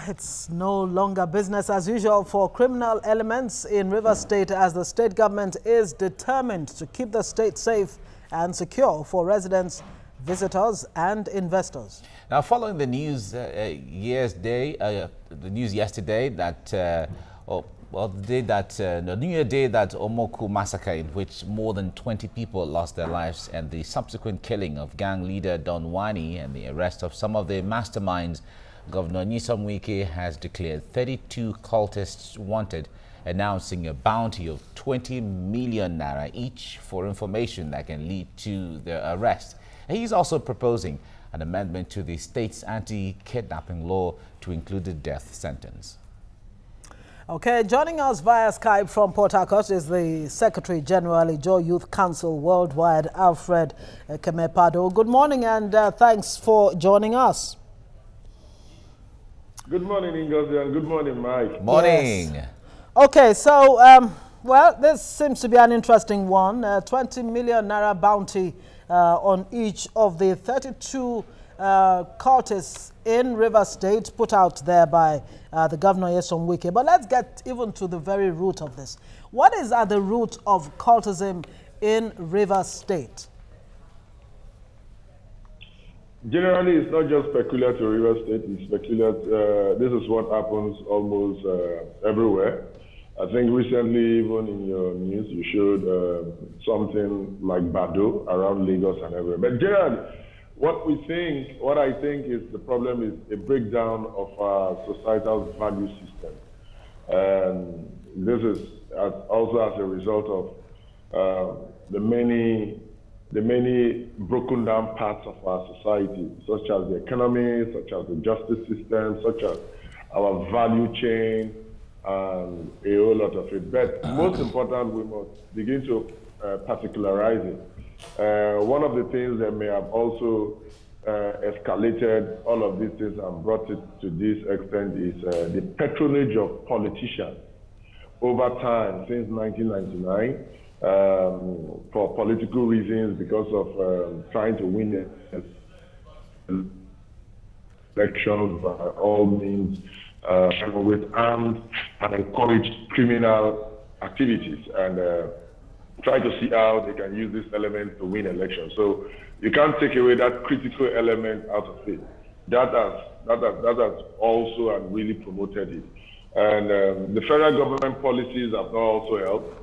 It's no longer business as usual for criminal elements in Rivers State, as the state government is determined to keep the state safe and secure for residents, visitors and investors. Now, following the news yesterday that the New Year Day that Omoku massacre, in which more than 20 people lost their lives, and the subsequent killing of gang leader Don Wani and the arrest of some of the masterminds, Governor Nyesom Wike has declared 32 cultists wanted, announcing a bounty of 20 million naira each for information that can lead to their arrest. And he's also proposing an amendment to the state's anti-kidnapping law to include the death sentence. Okay, joining us via Skype from Port Harcourt is the Secretary General, Ijaw Youth Council Worldwide, Alfred Kemepado. Good morning and thanks for joining us. Good morning, Ngozi, and good morning, Mike. Morning. Yes. Okay, so, well, this seems to be an interesting one. 20 million naira bounty on each of the 32 cultists in Rivers State put out there by the Governor Nyesom Wike. But let's get even to the very root of this. What is at the root of cultism in Rivers State? Generally, it's not just peculiar to Rivers State. It's peculiar. This is what happens almost everywhere. I think recently, even in your news, you showed something like Bado around Lagos and everywhere. But generally, what I think is the problem is a breakdown of our societal value system. And this is also as a result of the many broken down parts of our society, such as the economy, such as the justice system, such as our value chain, and a whole lot of it. But most important, we must begin to particularize it. One of the things that may have also escalated all of these things and brought it to this extent is the patronage of politicians over time since 1999 for political reasons, because of trying to win elections by all means, with armed and encourage criminal activities and try to see how they can use this element to win elections. So you can't take away that critical element out of it. That has also and really promoted it. And the federal government policies have not also helped.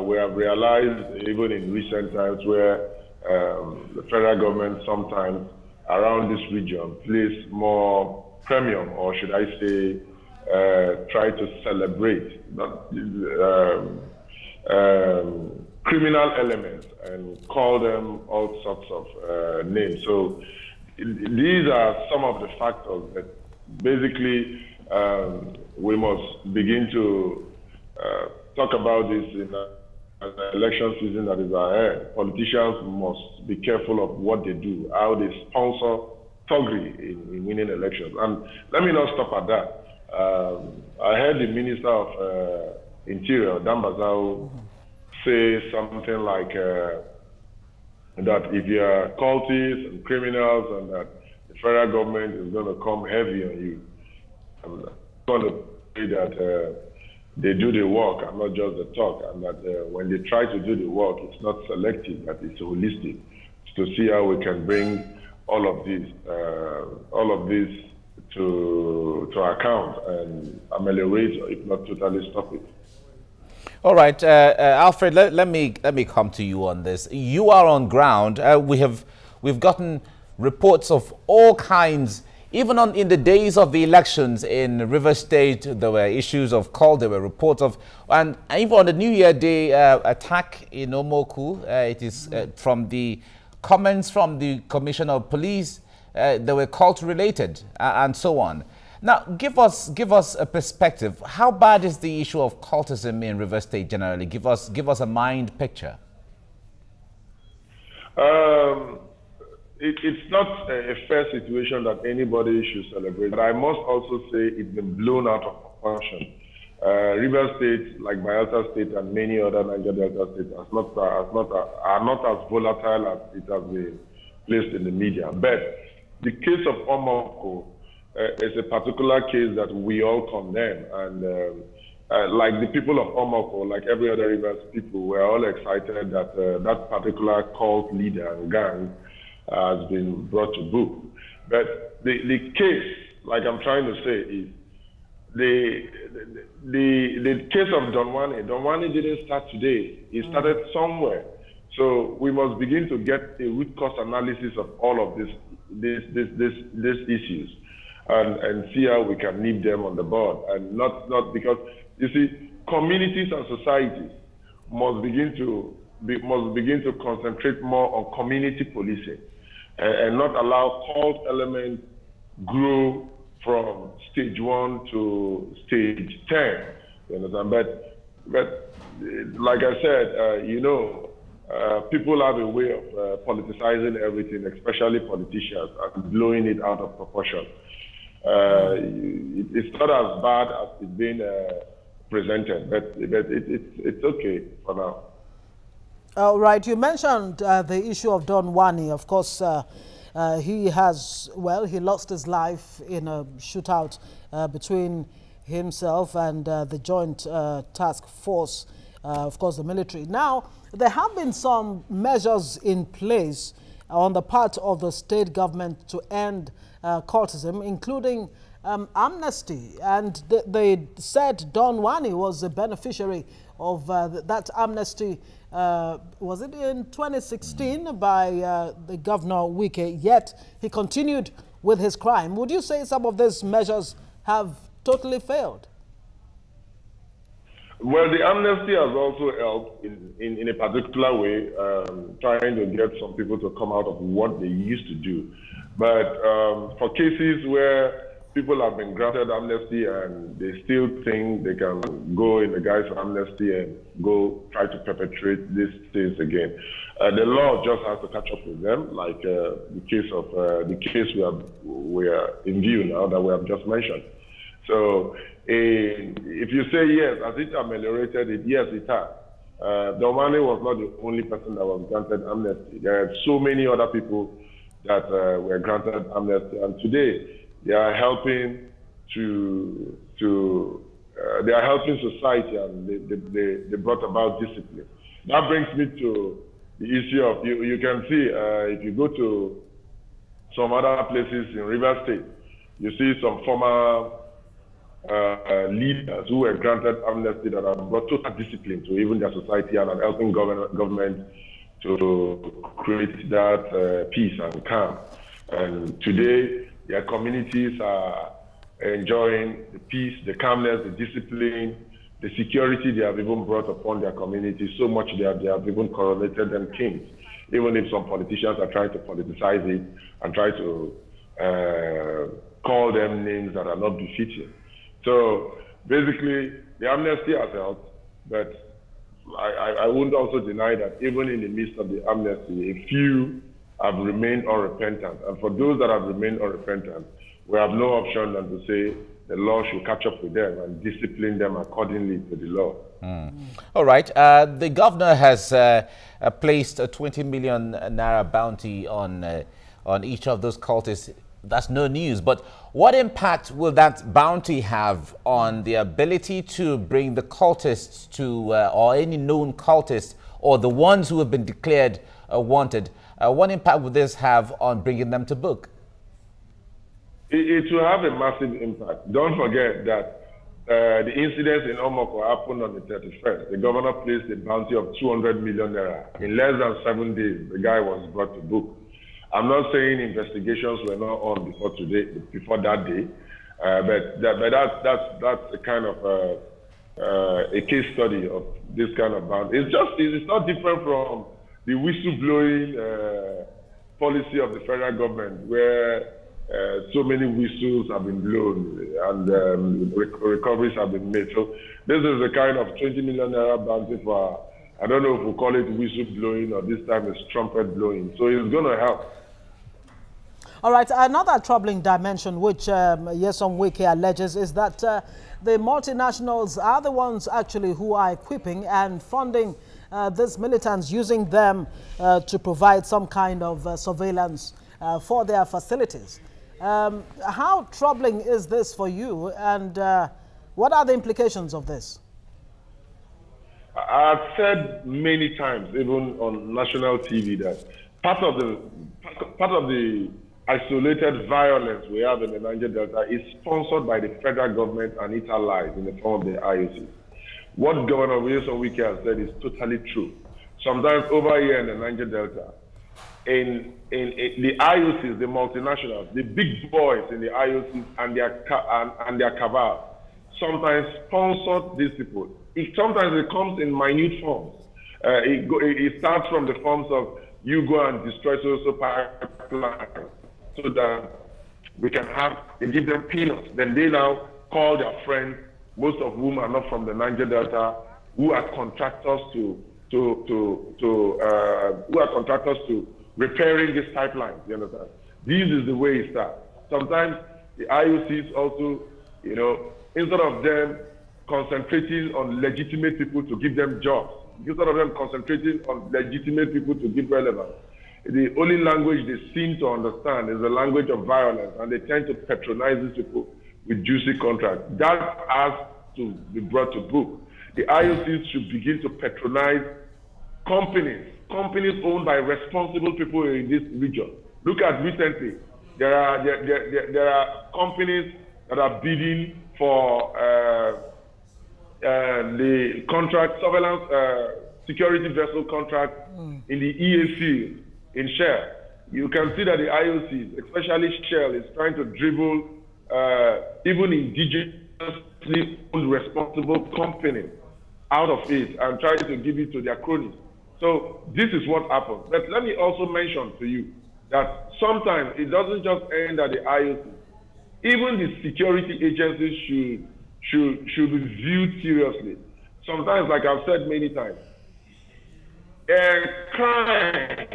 We have realized even in recent times where the federal government sometimes around this region place more premium, or should I say, try to celebrate criminal elements and call them all sorts of names. So these are some of the factors that basically we must begin to talk about this in an election season that is ahead. Politicians must be careful of what they do, how they sponsor thuggery in winning elections. And let me not stop at that. I heard the Minister of Interior, Dambazao, say something like that if you are cultists and criminals and that the federal government is going to come heavy on you, I'm going to say that they do the work and not just the talk, and that when they try to do the work, it's not selective, that it's holistic, to see how we can bring all of this to account and ameliorate, or if not totally stop it. All right, Alfred, let me come to you on this. You are on ground. We've gotten reports of all kinds. Even in the days of the elections in Rivers State, there were issues of call, there were reports of, and even on the New Year Day attack in Omoku, it is from the comments from the Commissioner of Police, they were cult related and so on. Now, give us a perspective. How bad is the issue of cultism in Rivers State generally? Give us a mind picture. It's not a fair situation that anybody should celebrate, but I must also say it's been blown out of proportion. Rivers State, like Bayelsa State and many other Niger Delta states, are not as volatile as it has been placed in the media. But the case of Omoko it's a particular case that we all condemn. And like the people of Omoko, like every other Rivers people, we're all excited that that particular cult leader and gang has been brought to book. But the case, like I'm trying to say, is the case of Don Wani didn't start today. It started somewhere. So we must begin to get a root cause analysis of all of these issues and see how we can nip them on the bud. And not because, you see, communities and societies must begin to concentrate more on community policing and not allow cult elements grow from stage 1 to stage 10. You understand? But like I said, people have a way of politicizing everything, especially politicians, and blowing it out of proportion. It's not as bad as it's been presented, but it's okay for now. All right, you mentioned the issue of Don Wani. Of course, he lost his life in a shootout between himself and the Joint Task Force, of course, the military. Now, there have been some measures in place on the part of the state government to end cultism, including amnesty. And they said Don Wani was a beneficiary of that amnesty. Was it in 2016 by the Governor Wike? Yet he continued with his crime. Would you say some of these measures have totally failed? Well, the amnesty has also helped in a particular way, trying to get some people to come out of what they used to do. But for cases where people have been granted amnesty and they still think they can go in the guise of amnesty and go try to perpetrate these things again, the law just has to catch up with them, like the case we are in view now that we have just mentioned. So if you say yes, has it ameliorated it? Yes, it has. Don Wani was not the only person that was granted amnesty. There are so many other people that were granted amnesty, and today they are helping they are helping society, and they brought about discipline. That brings me to the issue of you can see if you go to some other places in River State, you see some former leaders who were granted amnesty that have brought total discipline to even their society and are helping government to create that peace and calm. And today, their communities are enjoying the peace, the calmness, the discipline, the security they have even brought upon their communities so much that they have even coronated them kings, even if some politicians are trying to politicize it and try to call them names that are not befitting. So basically, the amnesty has helped, but I wouldn't also deny that even in the midst of the amnesty, a few have remained unrepentant. And for those that have remained unrepentant, we have no option than to say the law should catch up with them and discipline them accordingly to the law. All right. The governor has placed a 20 million naira bounty on each of those cultists. That's no news. But what impact will that bounty have on the ability to bring the cultists to, or any known cultists, or the ones who have been declared wanted? What impact will this have on bringing them to book? It will have a massive impact. Don't forget that the incidents in Omoko happened on the 31st. The governor placed a bounty of 200 million naira. In less than 7 days, the guy was brought to book. I'm not saying investigations were not on before that day, but that's a kind of a case study of this kind of bounty. It's not different from the whistleblowing policy of the federal government, where so many whistles have been blown and recoveries have been made. So this is a kind of 20 million naira bounty for, I don't know if we call it whistleblowing or this time it's trumpet blowing. So it's going to help. All right, another troubling dimension which Nyesom Wike alleges is that the multinationals are the ones actually who are equipping and funding these militants, using them to provide some kind of surveillance for their facilities. How troubling is this for you, and what are the implications of this? I've said many times, even on national TV, that part of the isolated violence we have in the Niger Delta is sponsored by the federal government and its allies in the form of the IOCs. What Governor Wilson Wike has said is totally true. Sometimes over here in the Niger Delta, in the IOCs, the multinationals, the big boys in the IOCs and their cabal sometimes sponsor these people. Sometimes it comes in minute forms. It starts from the forms of you go and destroy social pipeline so that we can give them peanuts. Then they now call their friends, most of whom are not from the Niger Delta, who are contractors to repairing this pipeline. You understand? This is the way it starts. Sometimes the IOCs also, instead of them concentrating on legitimate people to give them jobs, instead of them concentrating on legitimate people to give relevance, the only language they seem to understand is the language of violence, and they tend to patronize these people with juicy contracts. That has to be brought to book. The IOCs should begin to patronize companies owned by responsible people in this region. Look at recently, there are companies that are bidding for the contract, surveillance security vessel contract in the EAC in Shell. You can see that the IOCs, especially Shell, is trying to dribble even indigenously owned responsible companies out of it and try to give it to their cronies. So this is what happens. But let me also mention to you that sometimes it doesn't just end at the IOC. Even the security agencies should be viewed seriously. Sometimes, like I've said many times, crime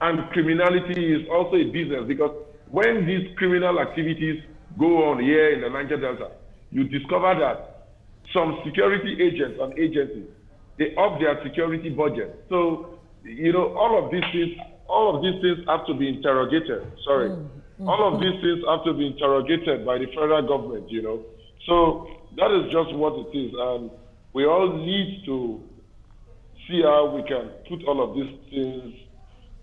and criminality is also a business, because when these criminal activities go on here in the Niger Delta, you discover that some security agents and agencies, they up their security budget. So, all of these things have to be interrogated. Sorry. All of these things have to be interrogated by the federal government, So that is just what it is. And we all need to see how we can put all of these things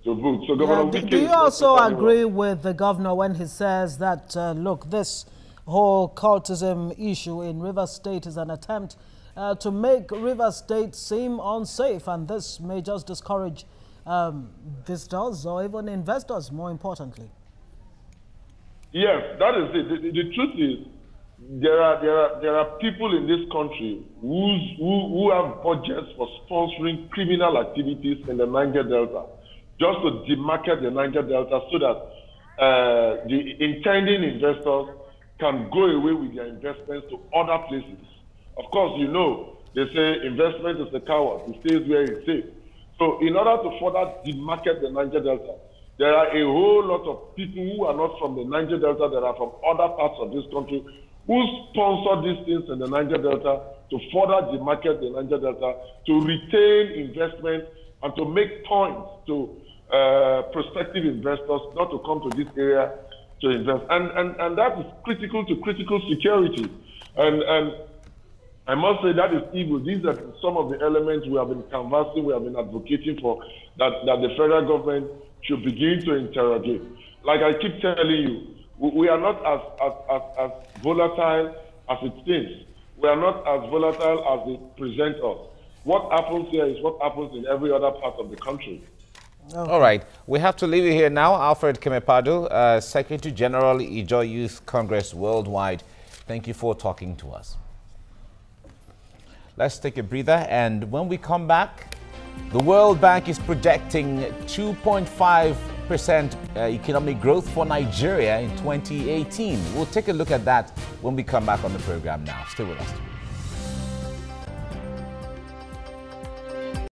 to book. So Governor Wike, do you also agree with the governor when he says that, look, this whole cultism issue in Rivers State is an attempt to make Rivers State seem unsafe, and this may just discourage visitors or even investors, more importantly? Yes, that is it. The truth is, there are people in this country who have budgets for sponsoring criminal activities in the Niger Delta, just to demarket the Niger Delta so that the intending investors can go away with their investments to other places. Of course, they say investment is a coward. It stays where it's safe. So in order to further demarket the Niger Delta, there are a whole lot of people who are not from the Niger Delta, that are from other parts of this country, who sponsor these things in the Niger Delta to further demarket the Niger Delta, to retain investment and to make points to prospective investors not to come to this area to invest. And that is critical to critical security. And I must say that is evil. These are some of the elements we have been canvassing, we have been advocating for, that the federal government should begin to interrogate. Like I keep telling you, we are not as volatile as it seems. We are not as volatile as they present us. What happens here is what happens in every other part of the country. Okay. All right. We have to leave you here now. Alfred Kemepadu, Secretary General, Ijaw Youth Congress Worldwide. Thank you for talking to us. Let's take a breather, and when we come back, the World Bank is projecting 2.5% economic growth for Nigeria in 2018. We'll take a look at that when we come back on the program now. Stay with us.